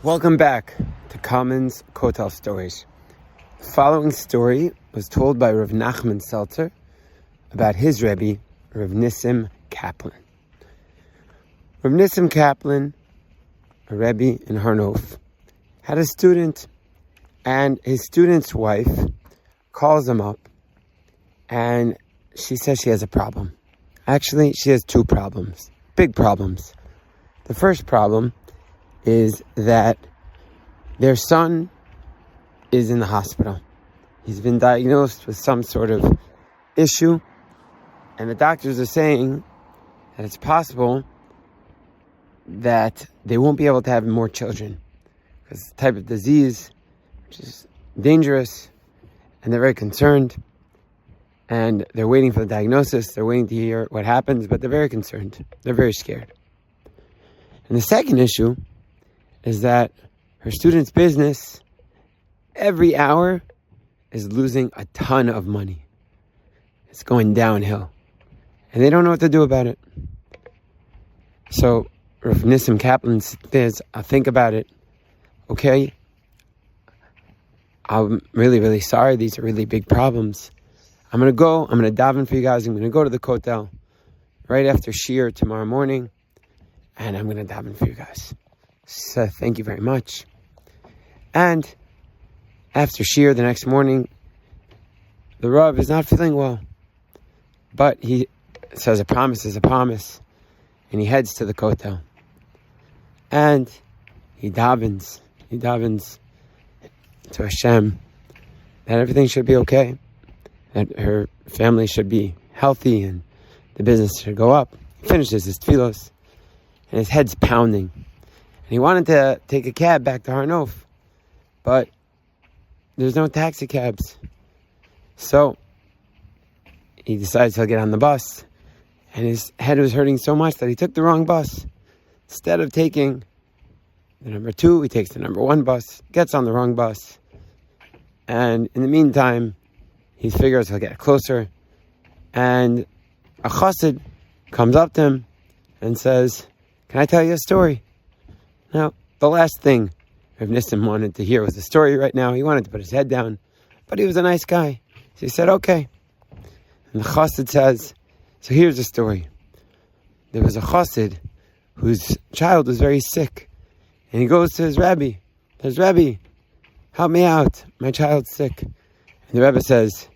Welcome back to Common's Kotel Stories. The following story was told by Rav Nachman Seltzer about his Rebbe, Rav Nissim Kaplan. Rav Nissim Kaplan, a Rebbe in Har Nof, had a student, and his student's wife calls him up, and she says she has a problem. Actually, she has two problems, big problems. The first problem is that their son is in the hospital. He's been diagnosed with some sort of issue, and the doctors are saying that it's possible that they won't be able to have more children because it's a type of disease which is dangerous, and they're very concerned, and they're waiting for the diagnosis. They're waiting to hear what happens, but they're very concerned. They're very scared. And the second issue is that her student's business every hour is losing a ton of money. It's going downhill. And they don't know what to do about it. So Rav Nissim Kaplan says, I'll think about it. Okay, I'm really, really sorry. These are really big problems. I'm going to daven for you guys. I'm going to go to the Kotel right after Shir tomorrow morning. And I'm going to daven for you guys. So thank you very much. And after Shir the next morning, the Rav is not feeling well. But he says a promise is a promise. And he heads to the Kotel. And he davens to Hashem that everything should be okay. That her family should be healthy and the business should go up. He finishes his tefillos. And his head's pounding. And he wanted to take a cab back to Har Nof, but there's no taxi cabs. So he decides he'll get on the bus, and his head was hurting so much that he took the wrong bus. Instead of taking the number 2, he takes the number 1 bus, gets on the wrong bus, and in the meantime, he figures he'll get closer, and a Chassid comes up to him and says, "Can I tell you a story?" Now, the last thing Rav Nissim wanted to hear was a story right now. He wanted to put his head down, but he was a nice guy. So he said, okay. And the Chassid says, so here's the story. There was a Chassid whose child was very sick. And he goes to his Rebbe. Says, Rebbe, help me out. My child's sick. And the Rebbe says,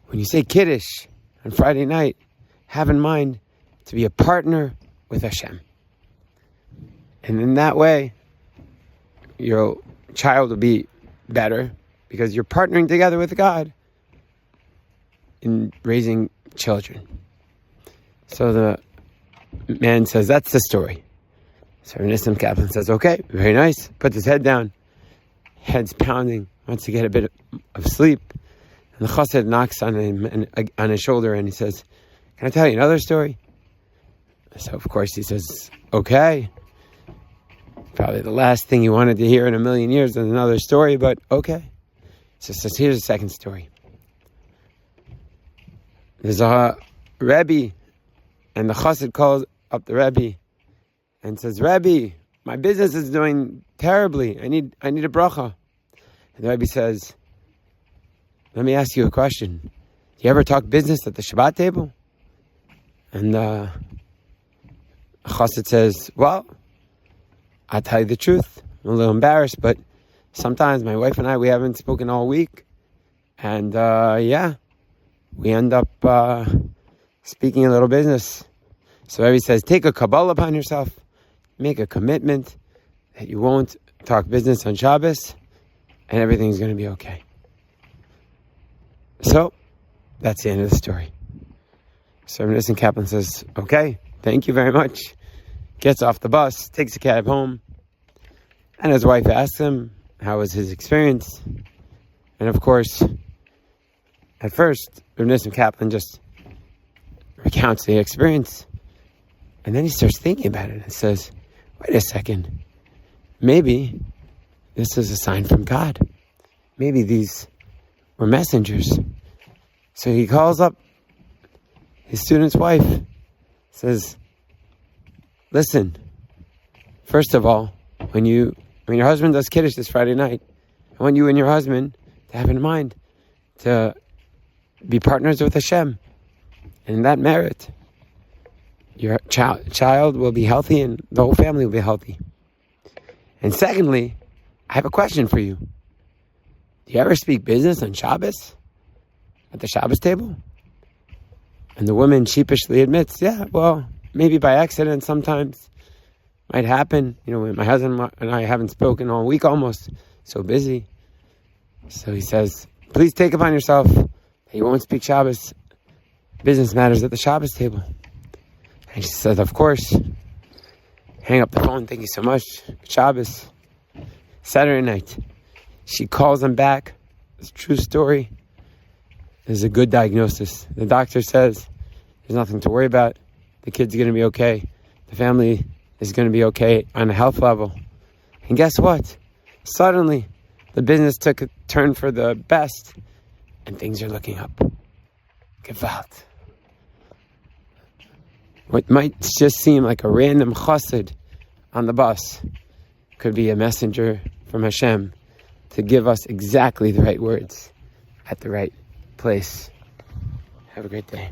when you say Kiddush on Friday night, have in mind to be a partner with Hashem. And in that way, your child will be better because you're partnering together with God in raising children. So the man says, that's the story. So Nissim Kaplan says, okay, very nice. Puts his head down. Head's pounding. Wants to get a bit of sleep. And the Chassid knocks on him and on his shoulder and he says, can I tell you another story? So of course he says, okay. Probably the last thing you wanted to hear in a million years is another story, but okay. So here's the second story. There's a Rebbe, and the Chassid calls up the Rebbe and says, Rebbe, my business is doing terribly. I need a bracha. And the Rebbe says, let me ask you a question. Do you ever talk business at the Shabbat table? And the Chassid says, well, I'll tell you the truth. I'm a little embarrassed, but sometimes my wife and I, we haven't spoken all week. And we end up speaking a little business. So Rebbe says, take a Kabbalah upon yourself. Make a commitment that you won't talk business on Shabbos. And everything's going to be okay. So, that's the end of the story. So Nissim Kaplan says, okay, thank you very much. Gets off the bus, takes a cab home, and his wife asks him, how was his experience? And of course, at first, Rav Nissim Kaplan just recounts the experience, and then he starts thinking about it and says, wait a second, maybe this is a sign from God. Maybe these were messengers. So he calls up his student's wife, says, listen, first of all, when you when your husband does Kiddush this Friday night, I want you and your husband to have in mind to be partners with Hashem. And in that merit, your child will be healthy and the whole family will be healthy. And secondly, I have a question for you. Do you ever speak business on Shabbos? At the Shabbos table? And the woman sheepishly admits, yeah, well, maybe by accident sometimes. Might happen. My husband and I haven't spoken all week almost. So busy. So he says, please take upon yourself that you won't speak Shabbos business matters at the Shabbos table. And she said, of course. Hang up the phone. Thank you so much. Shabbos. Saturday night. She calls him back. It's a true story. There's a good diagnosis. The doctor says there's nothing to worry about. The kid's going to be okay. The family is going to be okay on a health level. And guess what? Suddenly, the business took a turn for the best, and things are looking up. Gewalt. What might just seem like a random chassid on the bus could be a messenger from Hashem to give us exactly the right words at the right place. Have a great day.